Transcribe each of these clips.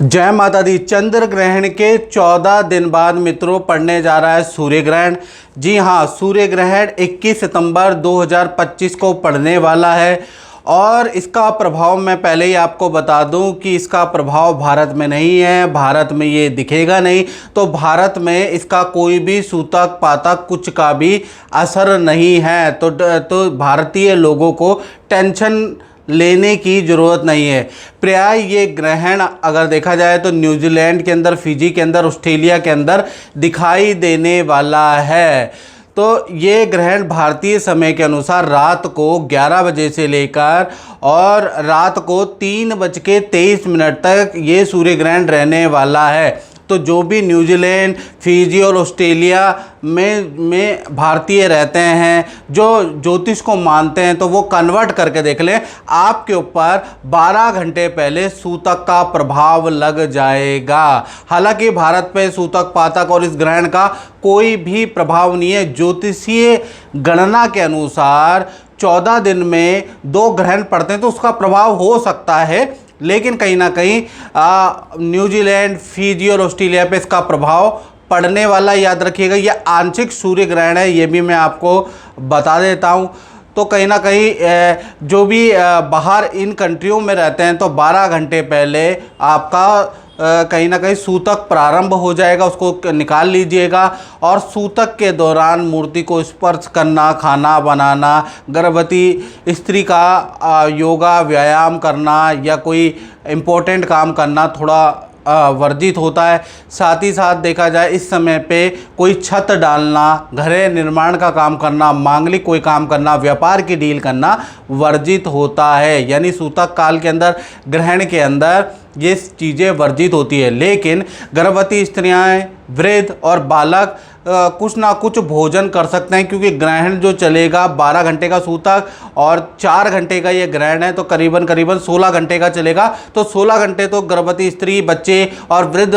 जय माता दी। चंद्र ग्रहण के 14 दिन बाद मित्रों पड़ने जा रहा है सूर्य ग्रहण। जी हाँ, सूर्य ग्रहण 21 सितंबर 2025 को पड़ने वाला है और इसका प्रभाव मैं पहले ही आपको बता दूं कि इसका प्रभाव भारत में नहीं है, भारत में ये दिखेगा नहीं। तो भारत में इसका कोई भी सूतक पातक कुछ का भी असर नहीं है। तो भारतीय लोगों को टेंशन लेने की ज़रूरत नहीं है। प्राय ये ग्रहण अगर देखा जाए तो न्यूजीलैंड के अंदर, फिजी के अंदर, ऑस्ट्रेलिया के अंदर दिखाई देने वाला है। तो ये ग्रहण भारतीय समय के अनुसार रात को 11 बजे से लेकर और रात को 3:23 तक ये सूर्य ग्रहण रहने वाला है। तो जो भी न्यूजीलैंड, फिजी और ऑस्ट्रेलिया में भारतीय रहते हैं, जो ज्योतिष को मानते हैं, तो वो कन्वर्ट करके देख लें, आपके ऊपर 12 घंटे पहले सूतक का प्रभाव लग जाएगा। हालांकि भारत पे सूतक पातक और इस ग्रहण का कोई भी प्रभाव नहीं है। ज्योतिषीय गणना के अनुसार 14 दिन में 2 ग्रहण पड़ते हैं तो उसका प्रभाव हो सकता है, लेकिन कहीं ना कहीं न्यूजीलैंड, फिजी और ऑस्ट्रेलिया पे इसका प्रभाव पड़ने वाला। याद रखिएगा, यह आंशिक सूर्य ग्रहण है, ये भी मैं आपको बता देता हूँ। तो कहीं ना कहीं जो भी बाहर इन कंट्रियों में रहते हैं तो 12 घंटे पहले आपका कहीं ना कहीं सूतक प्रारंभ हो जाएगा, उसको निकाल लीजिएगा। और सूतक के दौरान मूर्ति को स्पर्श करना, खाना बनाना, गर्भवती स्त्री का योगा व्यायाम करना या कोई इम्पोर्टेंट काम करना थोड़ा वर्जित होता है। साथ ही साथ देखा जाए इस समय पे कोई छत डालना, घर निर्माण का काम करना, मांगलिक कोई काम करना, व्यापार की डील करना वर्जित होता है। यानी सूतक काल के अंदर, ग्रहण के अंदर ये चीज़ें वर्जित होती है। लेकिन गर्भवती स्त्रियाँ, वृद्ध और बालक कुछ ना कुछ भोजन कर सकते हैं, क्योंकि ग्रहण जो चलेगा 12 घंटे का सूतक और 4 घंटे का ये ग्रहण है, तो करीबन 16 घंटे का चलेगा। तो 16 घंटे तो गर्भवती स्त्री, बच्चे और वृद्ध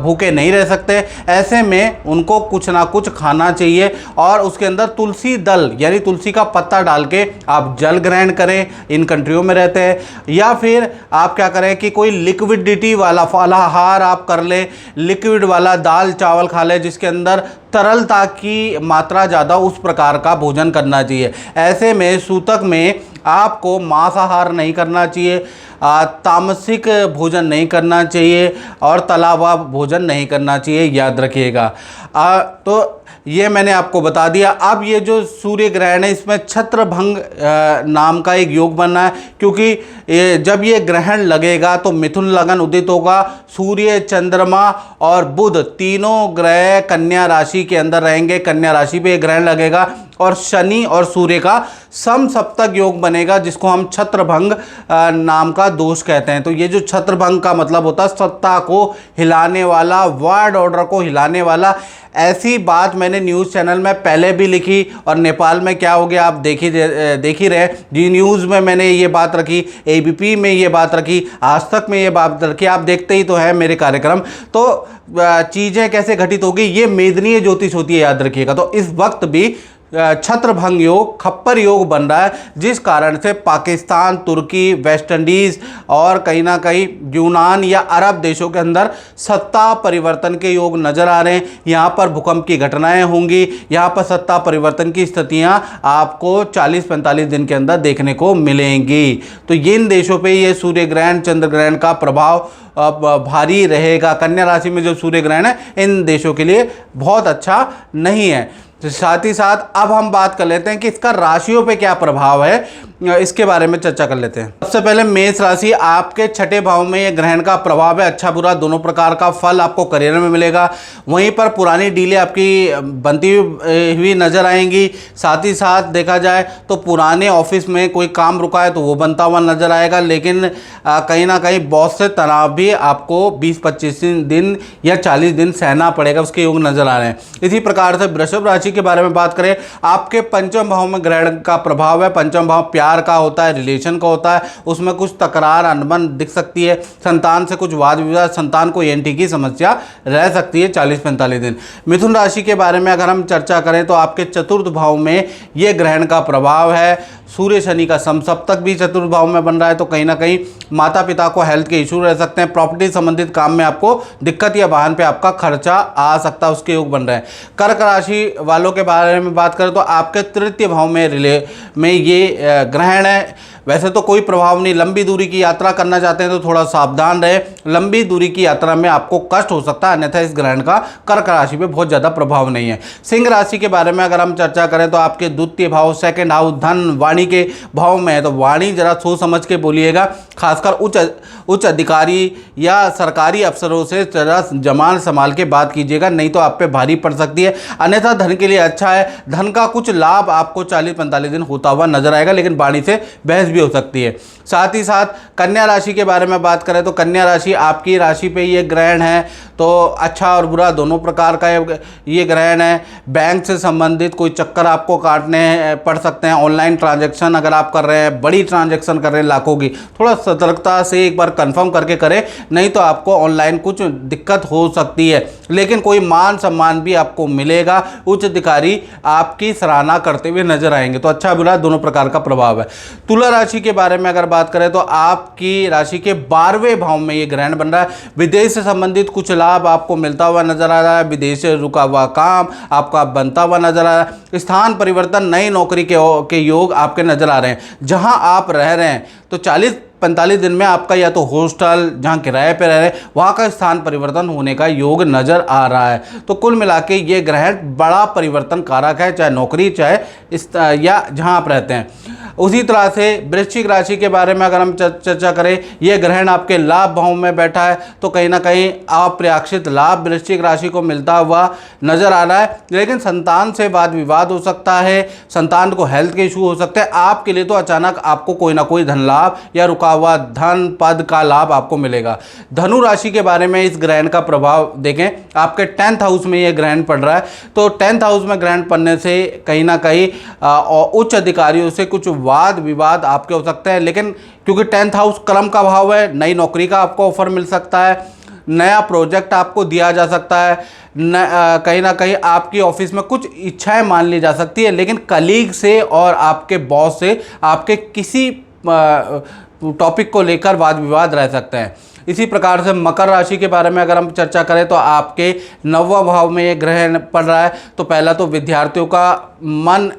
भूखे नहीं रह सकते। ऐसे में उनको कुछ ना कुछ खाना चाहिए और उसके अंदर तुलसी दल यानी तुलसी का पत्ता डाल के आप जल ग्रहण करें, इन कंट्रियों में रहते हैं। या फिर आप क्या करें कि कोई लिक्विडिटी वाला फलाहार आप कर लें, लिक्विड वाला दाल चावल खा लें जिसके अंदर तरलता की मात्रा ज़्यादा, उस प्रकार का भोजन करना चाहिए। ऐसे में सूतक में आपको मांसाहार नहीं करना चाहिए, तामसिक भोजन नहीं करना चाहिए और तला हुआ भोजन नहीं करना चाहिए, याद रखिएगा। तो ये मैंने आपको बता दिया। अब ये जो सूर्य ग्रहण है इसमें छत्रभंग नाम का एक योग बनना है, क्योंकि जब ये ग्रहण लगेगा तो मिथुन लगन उदित होगा। सूर्य, चंद्रमा और बुध तीनों ग्रह कन्या राशि के अंदर रहेंगे। कन्या राशि पे ग्रहण लगेगा और शनि और सूर्य का समसप्तक योग बनेगा, जिसको हम छत्रभंग नाम का दोष कहते हैं। तो ये जो छत्रभंग का मतलब होता है सत्ता को हिलाने वाला, वर्ल्ड ऑर्डर को हिलाने वाला। ऐसी बात मैंने न्यूज़ चैनल में पहले भी लिखी और नेपाल में क्या हो गया आप देख ही रहे। जी न्यूज़ में मैंने ये बात रखी, एबीपी में ये बात रखी, आज तक में ये बात रखी। आप देखते ही तो हैं मेरे कार्यक्रम। तो चीज़ें कैसे घटित होगी, ये मेदनीय ज्योतिष होती है, याद रखिएगा। तो इस वक्त भी छत्रभंग योग, खप्पर योग बन रहा है, जिस कारण से पाकिस्तान, तुर्की, वेस्ट इंडीज़ और कहीं ना कहीं यूनान या अरब देशों के अंदर सत्ता परिवर्तन के योग नज़र आ रहे हैं। यहाँ पर भूकंप की घटनाएं होंगी, यहाँ पर सत्ता परिवर्तन की स्थितियाँ आपको 40-45 दिन के अंदर देखने को मिलेंगी। तो इन देशों पे ये सूर्य ग्रहण, चंद्र ग्रहण का प्रभाव भारी रहेगा। कन्या राशि में जो सूर्य ग्रहण है इन देशों के लिए बहुत अच्छा नहीं है। तो साथ ही साथ अब हम बात कर लेते हैं कि इसका राशियों पे क्या प्रभाव है, इसके बारे में चर्चा कर लेते हैं। सबसे पहले मेष राशि, आपके 6ठे भाव में ये ग्रहण का प्रभाव है। अच्छा बुरा दोनों प्रकार का फल आपको करियर में मिलेगा। वहीं पर पुरानी डीलें आपकी बनती हुई नजर आएंगी। साथ ही साथ देखा जाए तो पुराने ऑफिस में कोई काम रुका है तो वो बनता हुआ नजर आएगा। लेकिन कहीं ना कहीं बॉस से तनाव भी आपको 20-25 दिन या 40 दिन सहना पड़ेगा, उसके योग नजर आ रहे हैं। इसी प्रकार से वृषभ राशि के बारे में बात करें, आपके पंचम भाव में ग्रहण का प्रभाव है। पंचम भाव प्यार का होता है, रिलेशन का होता है, उसमें कुछ तकरार अनबन दिख सकती है। संतान से कुछ वाद विवाद, संतान को एंटी की समस्या रह सकती है 40-45 दिन। मिथुन राशि के बारे में अगर हम चर्चा करें तो आपके चतुर्थ भाव में ये ग्रहण का प्रभाव है। सूर्य शनि का समसप्तक भी चतुर्थ भाव में बन रहा है, तो कहीं ना कहीं माता पिता को हेल्थ के इशू रह सकते हैं, प्रॉपर्टी संबंधित काम में आपको दिक्कत या वाहन पे आपका खर्चा आ सकता है, उसके योग बन रहे हैं। कर्क राशि वालों के बारे में बात करें तो आपके तृतीय भाव में ये ग्रहण है। वैसे तो कोई प्रभाव नहीं, लंबी दूरी की यात्रा करना चाहते हैं तो थोड़ा सावधान रहे, लंबी दूरी की यात्रा में आपको कष्ट हो सकता है, अन्यथा इस ग्रहण का कर्क राशि पे बहुत ज़्यादा प्रभाव नहीं है। सिंह राशि के बारे में अगर हम चर्चा करें तो आपके द्वितीय भाव, सेकंड हाउस, धन, वाणी के भाव में है, तो वाणी जरा सोच समझ के बोलिएगा, खासकर उच्च अधिकारी या सरकारी अफसरों से जरा जमान संभाल के बात कीजिएगा, नहीं तो आप पे भारी पड़ सकती है। अन्यथा धन के लिए अच्छा है, धन का कुछ लाभ आपको 40-45 दिन होता हुआ नजर आएगा, लेकिन वाणी से बहस भी हो सकती है। साथ ही साथ कन्या राशि के बारे में बात करें तो कन्या राशि आपकी राशि पे ये ग्रहण है, तो अच्छा और बुरा दोनों प्रकार का ये ग्रहण है। बैंक से संबंधित कोई चक्कर आपको काटने पड़ सकते हैं, ऑनलाइन ट्रांजैक्शन अगर आप कर रहे हैं, बड़ी ट्रांजैक्शन कर रहे हैं लाखों की, थोड़ा सतर्कता से एक बार कंफर्म करके करें, नहीं तो आपको ऑनलाइन कुछ दिक्कत हो सकती है। लेकिन कोई मान सम्मान भी आपको मिलेगा, उच्च अधिकारी आपकी सराहना करते हुए नजर आएंगे, तो अच्छा बुरा दोनों प्रकार का प्रभाव है। तुला राशि के बारे में अगर बात करें तो आपकी राशि के 12वें भाव में ये ग्रहण बन रहा है। विदेश से संबंधित कुछ लाभ आपको मिलता हुआ नजर आ रहा है, विदेश से रुका हुआ काम आपका बनता हुआ नजर आ रहा है, स्थान परिवर्तन, नई नौकरी के योग आपके नजर आ रहे हैं। जहां आप रह रहे हैं तो 40-45 दिन में आपका या तो हॉस्टल जहां किराए पे रह रहे हैं वहां का स्थान परिवर्तन होने का योग नजर आ रहा है। तो कुल मिला के ये ग्रहण बड़ा परिवर्तन कारक है, चाहे नौकरी चाहे या जहां आप रहते हैं। उसी तरह से वृश्चिक राशि के बारे में अगर हम चर्चा करें, यह ग्रहण आपके लाभ भाव में बैठा है, तो कहीं ना कहीं अप्रत्याशित लाभ वृश्चिक राशि को मिलता हुआ नजर आ रहा है। लेकिन संतान से वाद विवाद हो सकता है, संतान को हेल्थ के इशू हो सकते हैं। आपके लिए तो अचानक आपको कोई ना कोई धन लाभ या रुका हुआ धन पद का लाभ आपको मिलेगा। धनु राशि के बारे में इस ग्रहण का प्रभाव देखें, आपके 10th हाउस में यह ग्रहण पड़ रहा है, तो 10th हाउस में ग्रहण पड़ने से कहीं ना कहीं उच्च अधिकारियों से कुछ वाद विवाद आपके हो सकते हैं। लेकिन क्योंकि 10th हाउस कर्म का भाव है, नई नौकरी का आपको ऑफर मिल सकता है, नया प्रोजेक्ट आपको दिया जा सकता है, कहीं ना कहीं आपकी ऑफिस में कुछ इच्छाएं मान ली जा सकती है, लेकिन कलीग से और आपके बॉस से आपके किसी टॉपिक को लेकर वाद विवाद रह सकते हैं। इसी प्रकार से मकर राशि के बारे में अगर हम चर्चा करें तो आपके 9वां भाव में ये ग्रहण पड़ रहा है, तो पहला तो विद्यार्थियों का मन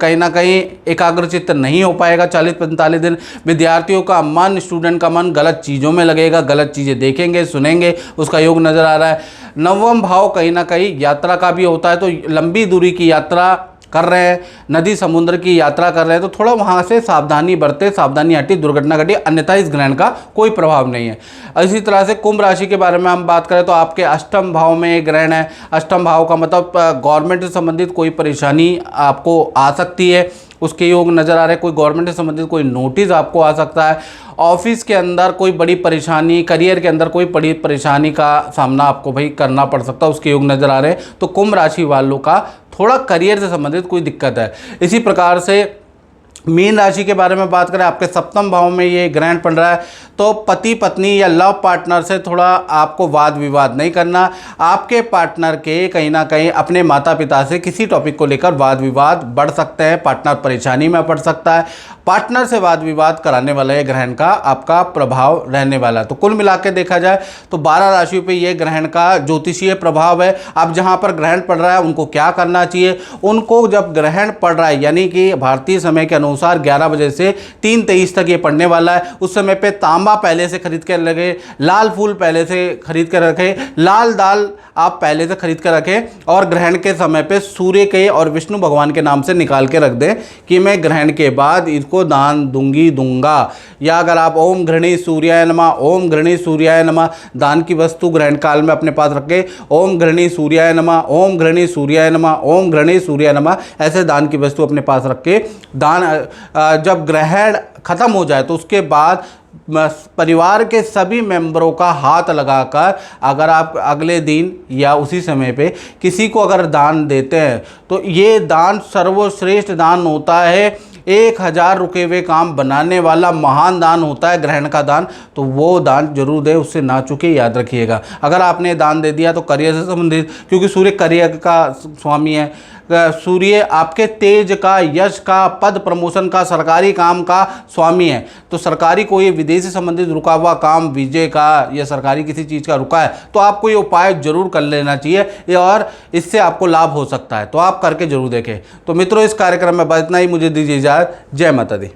कहीं ना कहीं एकाग्रचित्त नहीं हो पाएगा। 40-45 दिन विद्यार्थियों का मन, स्टूडेंट का मन गलत चीज़ों में लगेगा, गलत चीज़ें देखेंगे सुनेंगे, उसका योग नज़र आ रहा है। 9वां भाव कहीं ना कहीं यात्रा का भी होता है, तो लंबी दूरी की यात्रा कर रहे हैं, नदी समुद्र की यात्रा कर रहे हैं, तो थोड़ा वहाँ से सावधानी बरते, सावधानी हटी, दुर्घटना घटी, अन्यथा इस ग्रहण का कोई प्रभाव नहीं है। इसी तरह से कुंभ राशि के बारे में हम बात करें तो आपके 8म भाव में एक ग्रहण है। 8म भाव का मतलब गवर्नमेंट से संबंधित कोई परेशानी आपको आ सकती है, उसके योग नज़र आ रहे हैं। कोई गवर्नमेंट से संबंधित कोई नोटिस आपको आ सकता है, ऑफिस के अंदर कोई बड़ी परेशानी, करियर के अंदर कोई बड़ी परेशानी का सामना आपको भाई करना पड़ सकता है, उसके योग नज़र आ रहे हैं। तो कुंभ राशि वालों का थोड़ा करियर से संबंधित कोई दिक्कत है। इसी प्रकार से मीन राशि के बारे में बात करें, आपके 7म भाव में ये ग्रहण पड़ रहा है, तो पति पत्नी या लव पार्टनर से थोड़ा आपको वाद विवाद नहीं करना। आपके पार्टनर के कहीं ना कहीं अपने माता पिता से किसी टॉपिक को लेकर वाद विवाद बढ़ सकते हैं, पार्टनर परेशानी में पड़ सकता है, पार्टनर से वाद विवाद कराने वाला ये ग्रहण का आपका प्रभाव रहने वाला है। तो कुल मिला के देखा जाए तो 12 राशियों पे ये ग्रहण का ज्योतिषीय प्रभाव है। अब जहाँ पर ग्रहण पड़ रहा है उनको क्या करना चाहिए, उनको जब ग्रहण पड़ रहा है यानी कि भारतीय समय के अनुसार 11 बजे से 3:23 तक ये पड़ने वाला है, उस समय पे तांबा पहले से खरीद कर लगे, लाल फूल पहले से खरीद कर रखें, लाल दाल आप पहले से खरीद कर रखें, और ग्रहण के समय पे सूर्य के और विष्णु भगवान के नाम से निकाल के रख दें कि मैं ग्रहण के बाद इसको दान दूंगा। या अगर आप ओम घृणी सूर्याय नमः, ओम घृणी सूर्याय नमः दान की वस्तु ग्रहण काल में अपने पास रखें, ओम घृणी सूर्याय नमः, ओम घृणी सूर्याय नमः, ओम घृणी सूर्याय नमः, ऐसे दान की वस्तु अपने पास रख के दान जब ग्रहण खत्म हो जाए तो उसके बाद परिवार के सभी मेंबरों का हाथ लगाकर अगर आप अगले दिन या उसी समय पे किसी को अगर दान देते हैं तो ये दान सर्वश्रेष्ठ दान होता है। 1000 रुके हुए काम बनाने वाला महान दान होता है ग्रहण का दान, तो वो दान जरूर दे, उससे ना चूके, याद रखिएगा। अगर आपने दान दे दिया तो करियर से संबंधित, क्योंकि सूर्य करियर का स्वामी है, सूर्य आपके तेज का, यश का, पद प्रमोशन का, सरकारी काम का स्वामी है। तो सरकारी कोई विदेश से संबंधित रुका हुआ काम, वीजे का या सरकारी किसी चीज़ का रुका है तो आपको ये उपाय जरूर कर लेना चाहिए और इससे आपको लाभ हो सकता है, तो आप करके जरूर देखें। तो मित्रों, इस कार्यक्रम में बस इतना ही। मुझे दीजिए इजाज़त। जय माता दी।